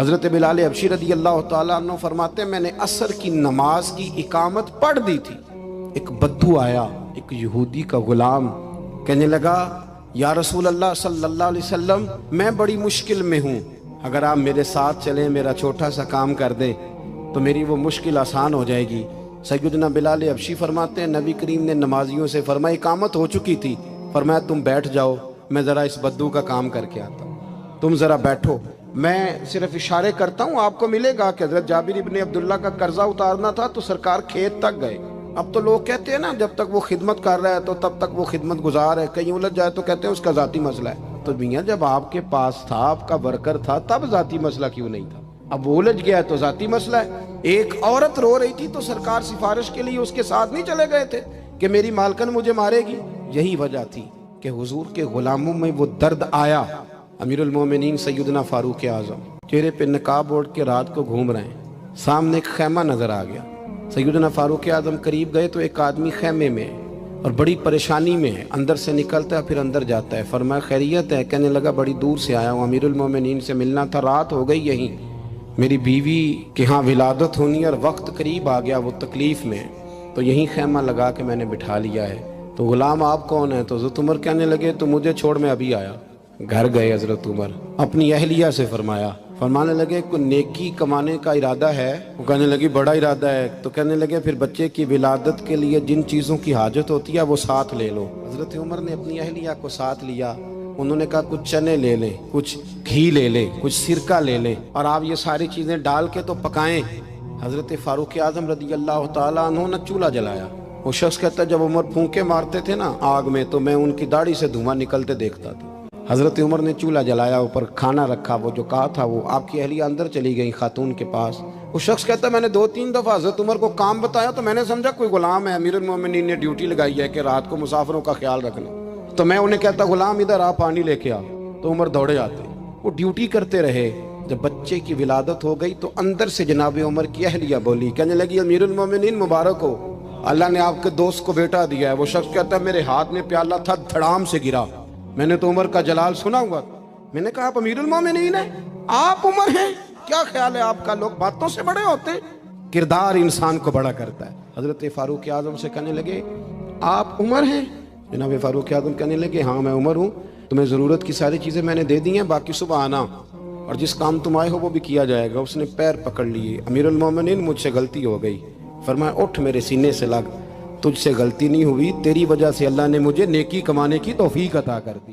حضرت بلال حبشی رضی اللہ تعالیٰ عنہ فرماتے ہیں میں نے عصر کی نماز کی اقامت پڑھ دی تھی، ایک بدو آیا، ایک یہودی کا غلام، کہنے لگا یا رسول اللہ صلی اللہ علیہ وسلم میں بڑی مشکل میں ہوں، اگر آپ میرے ساتھ چلیں، میرا چھوٹا سا کام کر دیں تو میری وہ مشکل آسان ہو جائے گی۔ سیدنا بلال حبشی فرماتے ہیں نبی کریم نے نمازیوں سے فرمایا اقامت ہو چکی تھی، فرمایا تم بیٹھ جاؤ، میں ذرا اس بدو کا کام کر کے آتا ہوں، تم ذرا بیٹھو، میں صرف اشارے کرتا ہوں، آپ کو ملے گا کہ حضرت جابر ابن عبداللہ کا قرضہ اتارنا تھا تو سرکار کھیت تک گئے۔ اب تو لوگ کہتے ہیں نا جب تک وہ خدمت کر رہا ہے تو تب تک وہ خدمت گزار ہے، کہیں الجھ جائے تو کہتے ہیں اس کا ذاتی مسئلہ ہے۔ تو میاں جب آپ کے پاس تھا، آپ کا ورکر تھا، تب ذاتی مسئلہ کیوں نہیں تھا؟ اب وہ الجھ گیا ہے تو ذاتی مسئلہ ہے۔ ایک عورت رو رہی تھی تو سرکار سفارش کے لیے اس کے ساتھ نہیں چلے گئے تھے کہ میری مالکن مجھے مارے گی؟ یہی وجہ تھی کہ حضور کے غلاموں میں وہ درد آیا۔ امیر المومنین سیدنا فاروق اعظم چہرے پہ نقاب اوڑھ کے رات کو گھوم رہے ہیں، سامنے ایک خیمہ نظر آ گیا۔ سیدنا فاروق اعظم قریب گئے تو ایک آدمی خیمے میں ہے اور بڑی پریشانی میں ہے، اندر سے نکلتا ہے پھر اندر جاتا ہے۔ فرمایا خیریت ہے؟ کہنے لگا بڑی دور سے آیا ہوں، امیر المومنین سے ملنا تھا، رات ہو گئی یہیں، میری بیوی کے ہاں ولادت ہونی اور وقت قریب آ گیا، وہ تکلیف میں ہے، تو یہیں خیمہ لگا کے میں نے بٹھا لیا ہے۔ تو غلام آپ کون ہیں؟ تو حضرت عمر کہنے لگے تو مجھے چھوڑ میں ابھی آیا۔ گھر گئے حضرت عمر، اپنی اہلیہ سے فرمانے لگے کوئی نیکی کمانے کا ارادہ ہے؟ وہ کہنے لگی بڑا ارادہ ہے۔ تو کہنے لگے پھر بچے کی ولادت کے لیے جن چیزوں کی حاجت ہوتی ہے وہ ساتھ لے لو۔ حضرت عمر نے اپنی اہلیہ کو ساتھ لیا، انہوں نے کہا کچھ چنے لے لیں، کچھ گھی لے لیں، کچھ سرکہ لے لیں اور آپ یہ ساری چیزیں ڈال کے تو پکائیں۔ حضرت فاروق اعظم رضی اللہ تعالیٰ عنہ نے چولہا جلایا۔ وہ شخص کہتا ہے جب عمر پھونکے مارتے تھے نا آگ میں تو میں ان کی داڑھی سے دھواں نکلتے دیکھتا تھا۔ حضرت عمر نے چولہا جلایا، اوپر کھانا رکھا، وہ جو کہا تھا وہ آپ کی اہلیہ اندر چلی گئی خاتون کے پاس۔ وہ شخص کہتا ہے میں نے 2-3 دفعہ حضرت عمر کو کام بتایا تو میں نے سمجھا کوئی غلام ہے، امیر المومنین نے ڈیوٹی لگائی ہے کہ رات کو مسافروں کا خیال رکھنا، تو میں انہیں کہتا غلام ادھر آ پانی لے کے آ، تو عمر دوڑے آتے، وہ ڈیوٹی کرتے رہے۔ جب بچے کی ولادت ہو گئی تو اندر سے جناب عمر کی اہلیہ بولی، کہنے لگی امیر المومنین مبارک ہو، اللہ نے آپ کے دوست کو بیٹا دیا ہے۔ وہ شخص کہتا ہے میرے ہاتھ میں پیالہ تھا، دھڑام سے گرا، میں نے تو عمر کا جلال سنا ہوا، میں نے کہا آپ امیر المومنین ہیں، آپ عمر ہیں، کیا خیال ہے آپ کا؟ لوگ باتوں سے بڑے ہوتے ہیں، کردار انسان کو بڑا کرتا ہے۔ حضرت فاروق اعظم سے کہنے لگے آپ عمر ہیں؟ جناب فاروق اعظم کہنے لگے ہاں میں عمر ہوں، تمہیں ضرورت کی ساری چیزیں میں نے دے دی ہیں، باقی صبح آنا اور جس کام تم آئے ہو وہ بھی کیا جائے گا۔ اس نے پیر پکڑ لیے، امیر المومنین مجھ سے غلطی ہو گئی۔ فرمایا اٹھ میرے سینے سے لگ، تجھ سے غلطی نہیں ہوئی، تیری وجہ سے اللہ نے مجھے نیکی کمانے کی توفیق عطا کر دی۔